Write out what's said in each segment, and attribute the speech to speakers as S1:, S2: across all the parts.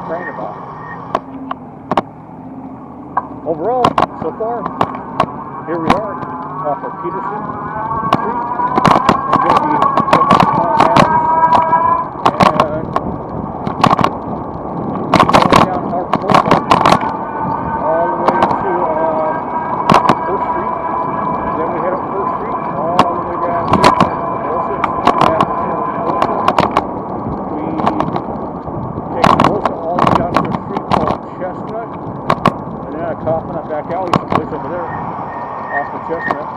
S1: praying about. Overall, so far, here we are off of Peterson Street. I'm going to be going down Hart Boulevard all the way to First Street. Then we head up First Street all the way down to Wilson. We take Wilson all the way down to a street called Chestnut. And then a coffin up back alley someplace over there off the Chestnut.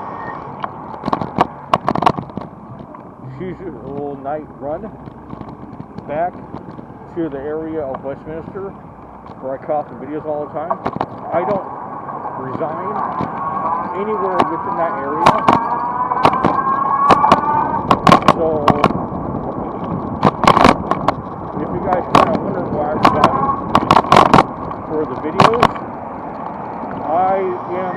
S1: Usual night run back to the area of Westminster where I cough in videos all the time. I don't resign anywhere within that area. So if you guys kind of wonder why I resign for the videos, I am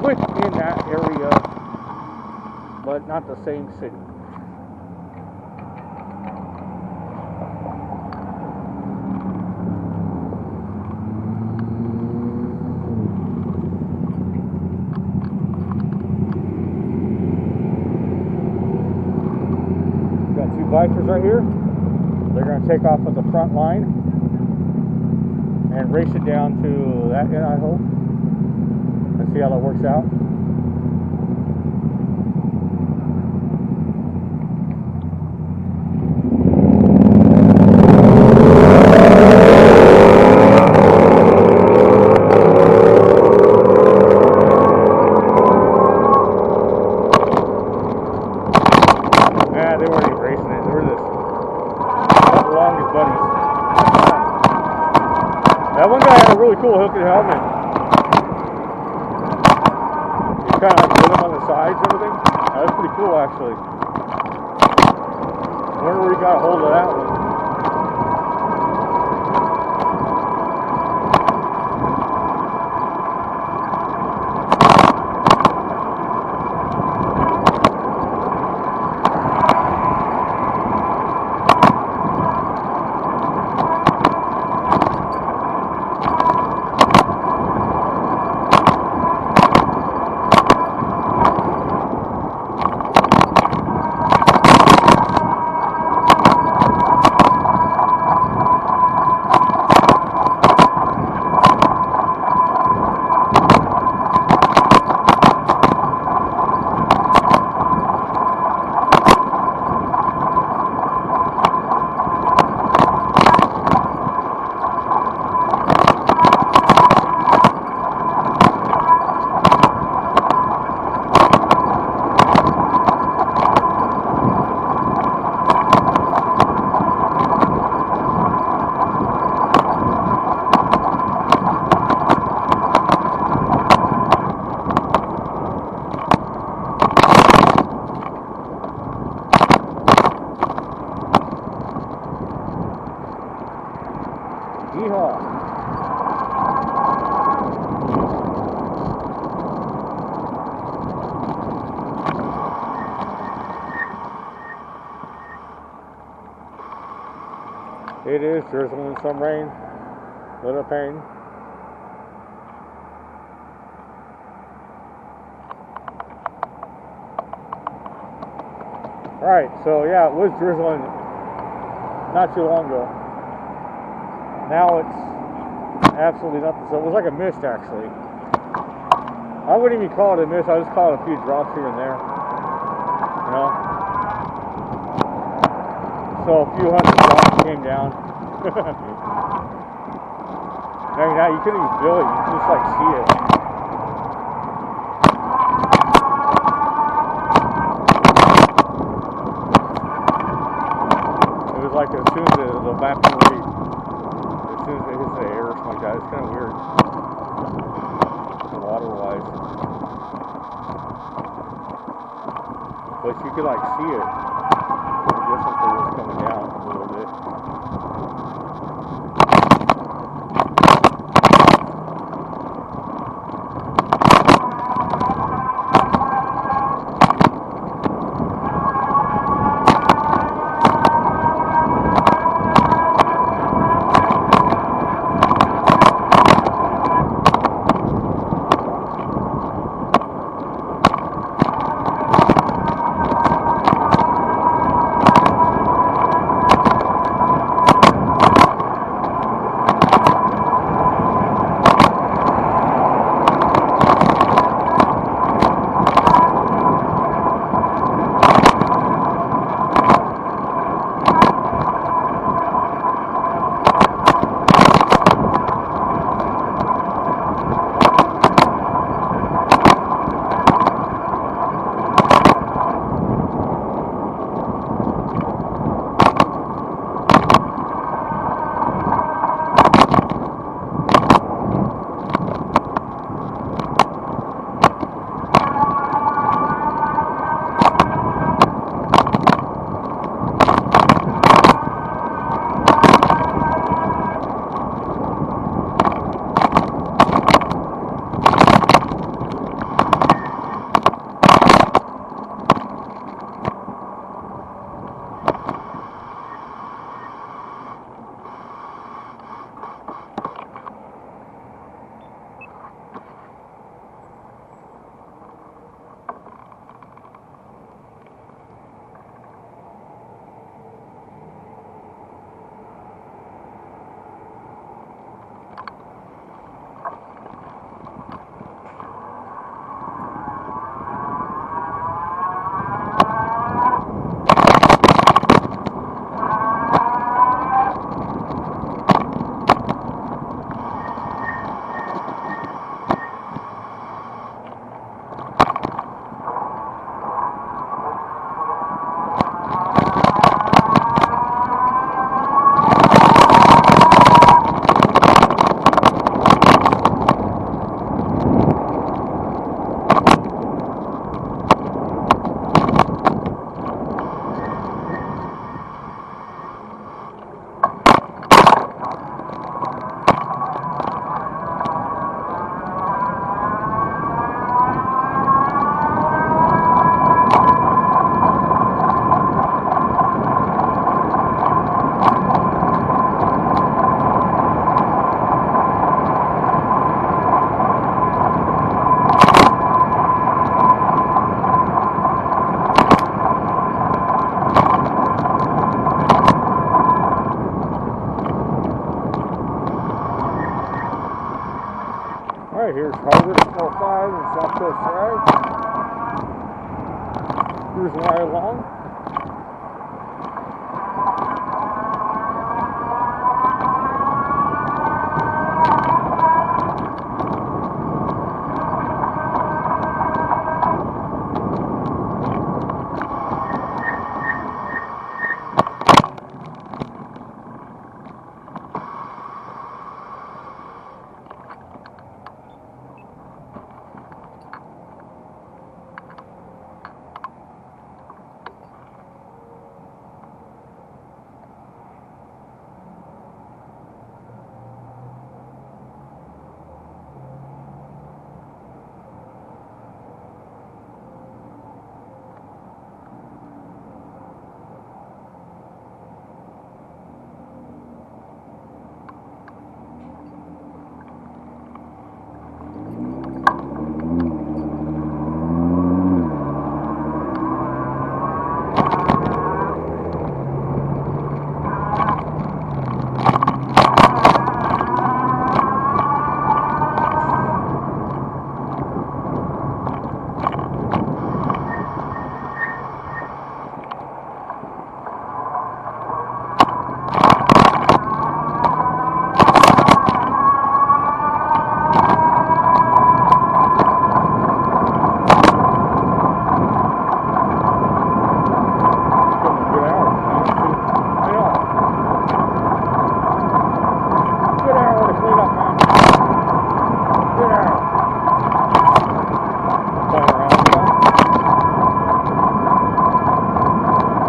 S1: within that area, but not the same city. Got two bikers right here. They're going to take off at the front line and race it down to that end, I hope. Let's see how that works out. They weren't even racing it. They were just the longest buddies. That one guy had a really cool hooked helmet. He kind of like lit him on the sides and everything. That was pretty cool, actually. I wonder where he got a hold of that one. Yeehaw. It is drizzling, some rain, a little pain. Alright, so yeah, it was drizzling not too long ago. Now it's absolutely nothing. So it was like a mist, actually. I wouldn't even call it a mist. I just call it a few drops here and there. You know? So a few hundred drops came down. I mean, now you couldn't even feel it. You could just like see it. It was like as soon as the mapping read. As soon as it hits the air or something like that, it's kind of weird. Water-wise. But you could like see it. The distance it was coming down a little bit. Alright, here's Harvard 405 and South Coast Drive. Cruising right along.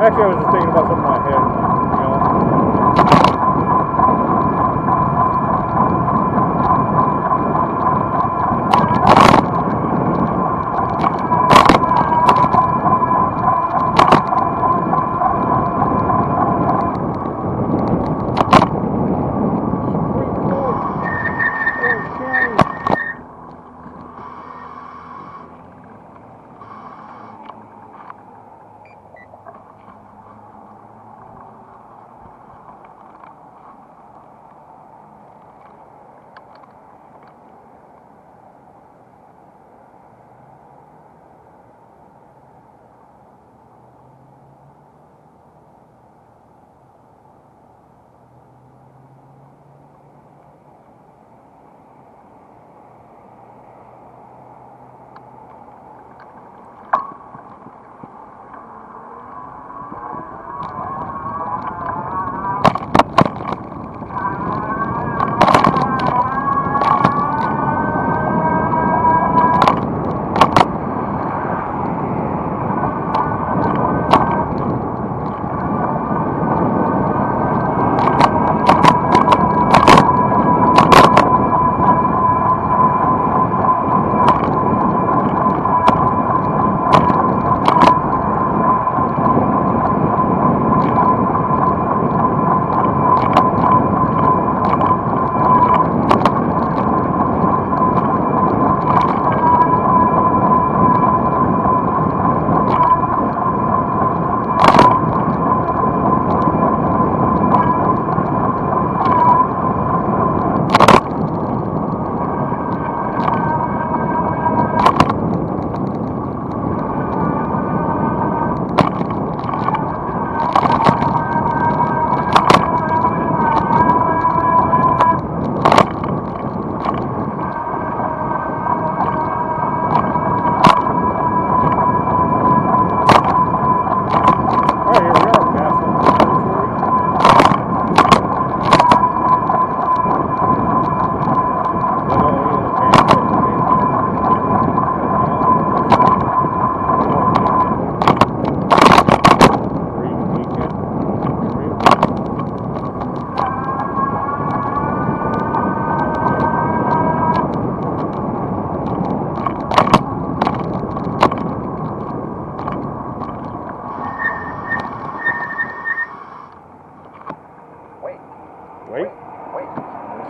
S1: Actually, I was just thinking about something in my head, you know.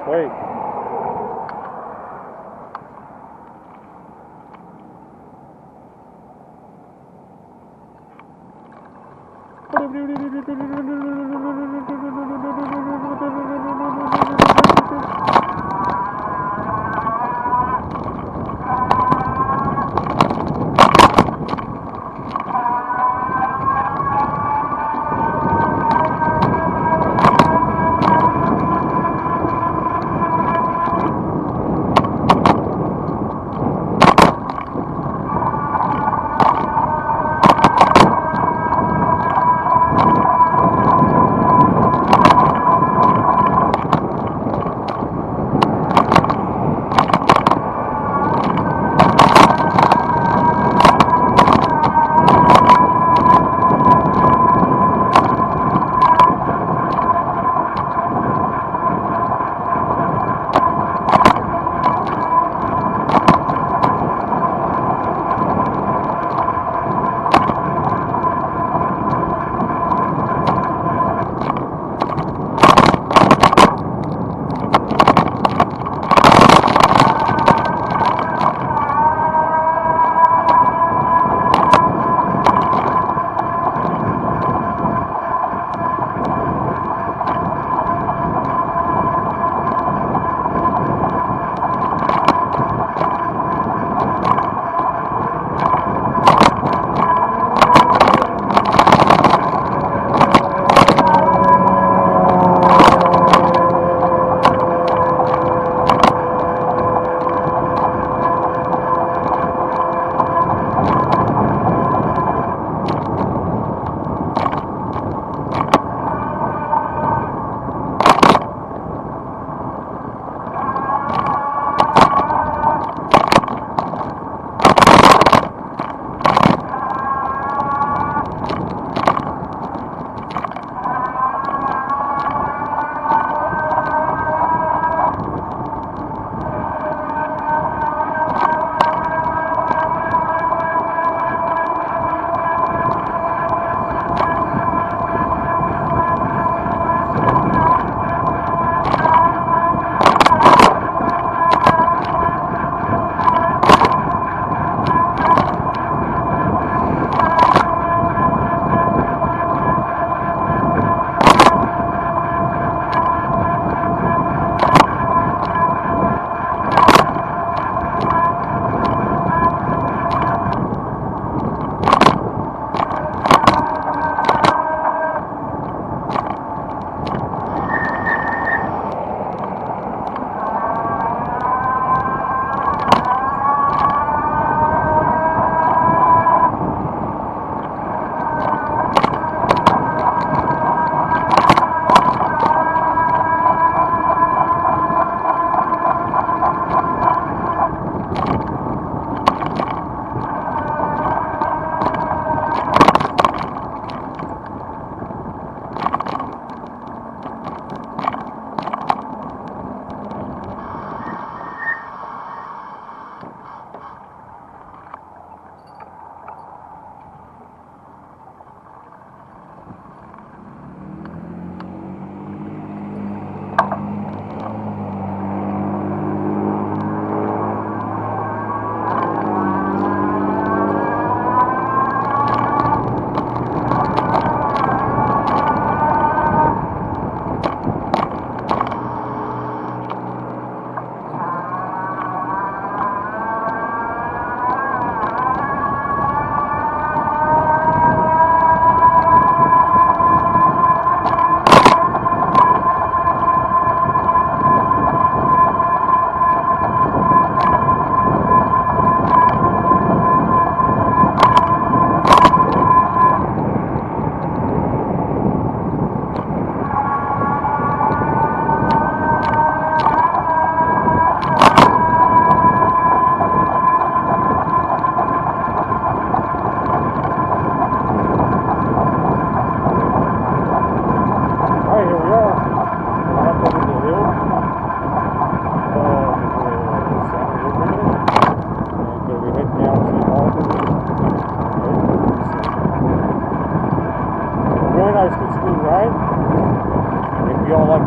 S1: Wait.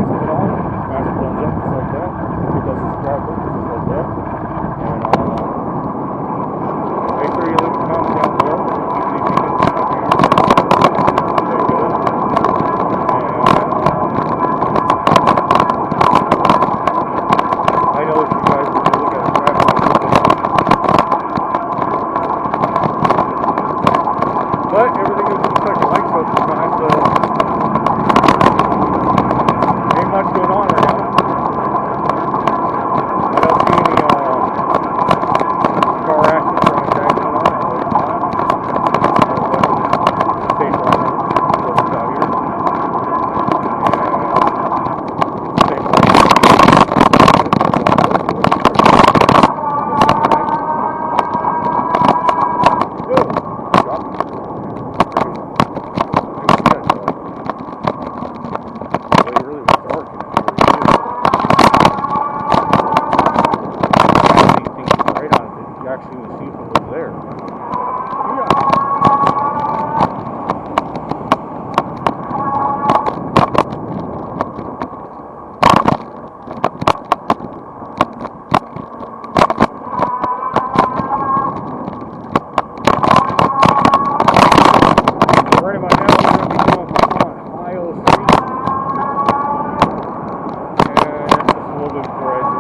S1: leave it on, smash the thumbs up just like that. Hit that subscribe button just like that. And make sure you leave a comment down below. But everything is just like a light show sometimes, so ain't much going on right now. I don't see any car accidents or anything going on. I hope not. It's safe right now. It's out here. And it's safe right actually even see from over there. Right about now, we're going to be going on Ohio Street. And it's just a little bit before I do.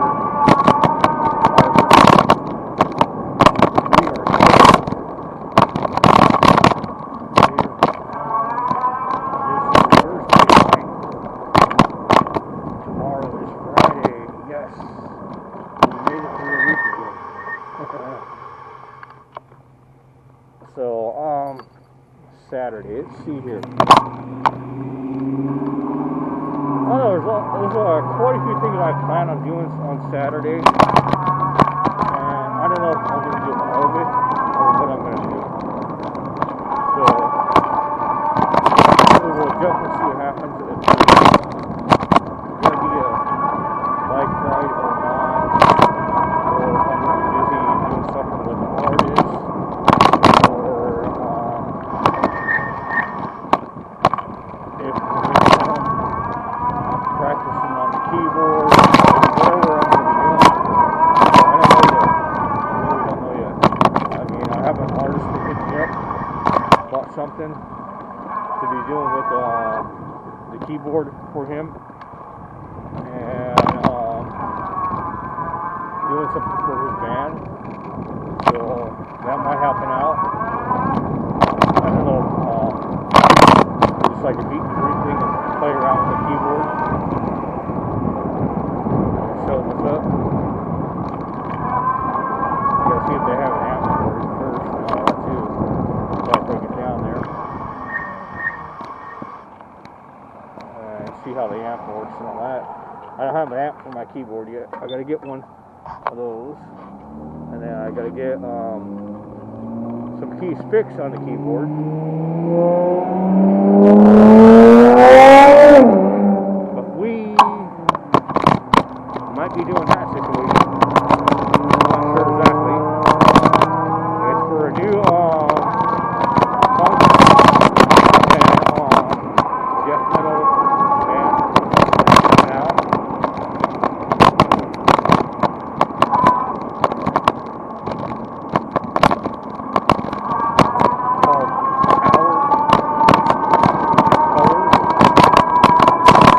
S1: So, Saturday, let's see here. I don't know, there's quite a few things I plan on doing on Saturday. And I don't know if I'm going to do all of it or what I'm going to do. So, we will definitely see what happens. If it's going to be a bike ride or not. Or if I'm going to be busy doing something with an artist. Practicing on the keyboard, whatever I'm going to be doing. I don't know yet. I really don't know yet. I mean, I have an artist that hit me up about something to be doing with the keyboard for him, and doing something for his band. So that might happen out. I don't know. Just like a beat and greet thing and play around with the keyboard. Show what's up. You gotta see if they have an amp for it first and all that too. So I'll take it down there. And see how the amp works and all that. I don't have an amp for my keyboard yet. I gotta get one of those. And then I gotta get some keys fixed on the keyboard. But we might be doing that situation. I'm not sure exactly. It's for a new punk and death metal band coming out.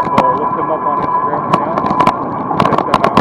S1: So look them up on Instagram right now. Check them out.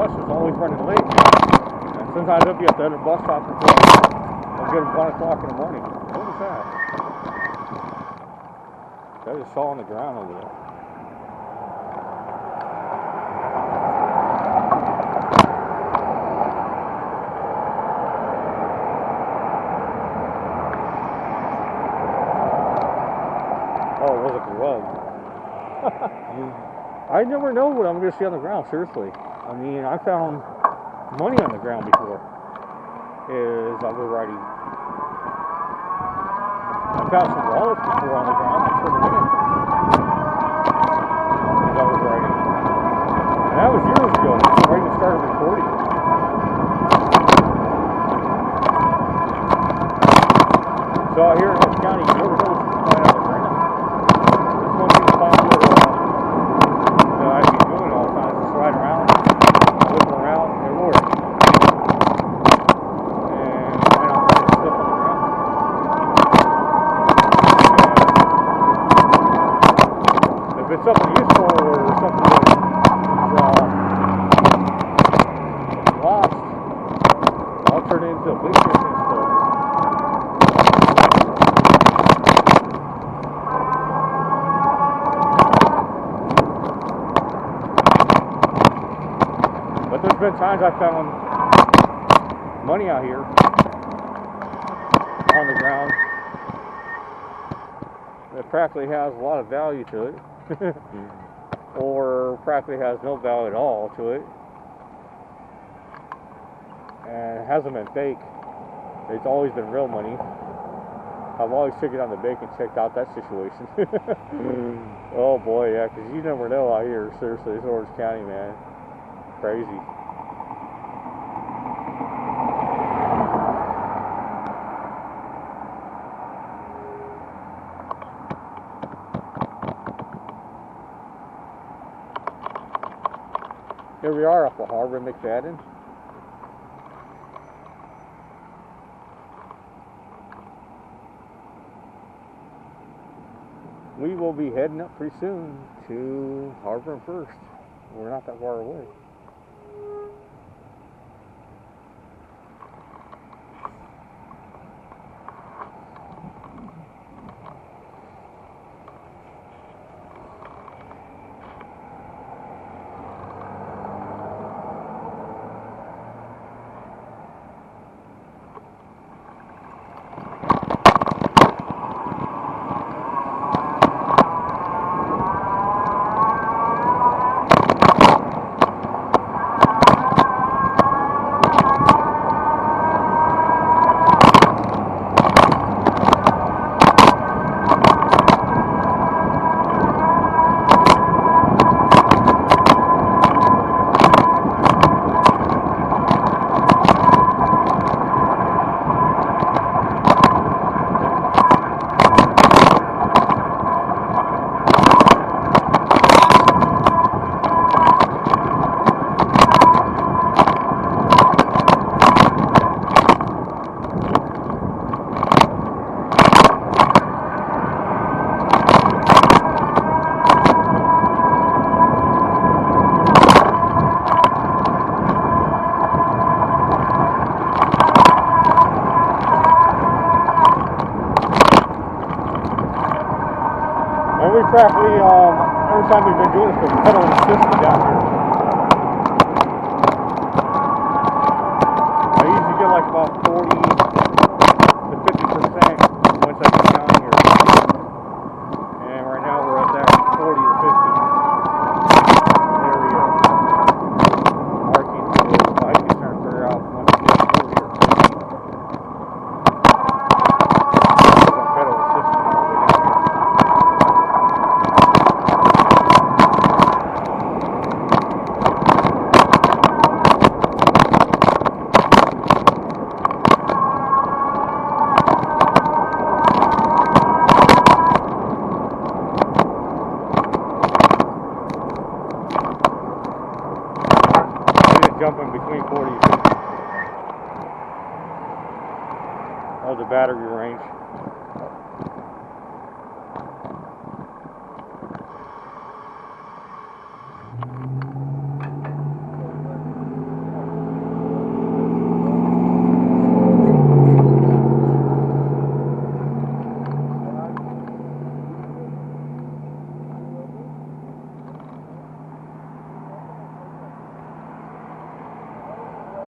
S1: bus is always running late. And sometimes I'll be at the other bus stop until I'll get 1 o'clock in the morning. What was that? That just saw on the ground over there. Oh, it was a grub. I never know what I'm going to see on the ground, seriously. I mean, I found money on the ground before as I was riding. I found some wallets before on the ground for the minute as I was riding. And that was years ago, right when I started recording. So out here in this county, you never know what's going on the ground. That's one thing popular that I've been doing all the time, is just ride around, looking around everywhere. And find out what's stuff on the ground. And if it's something useful or something that is lost, I'll turn it into a police station and stuff. But there's been times I found money out here on the ground that practically has a lot of value to it, or practically has no value at all to it, and it hasn't been fake. It's always been real money. I've always took it on the bank and checked out that situation. Oh boy, yeah, because you never know out here. Seriously, it's Orange County, man. Crazy. Here we are off the harbor in McFadden. We will be heading up pretty soon to Harbor and First. We're not that far away. We practically, every time we've been doing this, we're pedaling the system down here. I usually get like about 40 to 50% once I get down here. And right now we're at that 40 to 50 area. Marking the bike is trying to figure out once we get through here. I'm pedaling the system all the way down here. Jumping between 40 and 50. That was the battery range.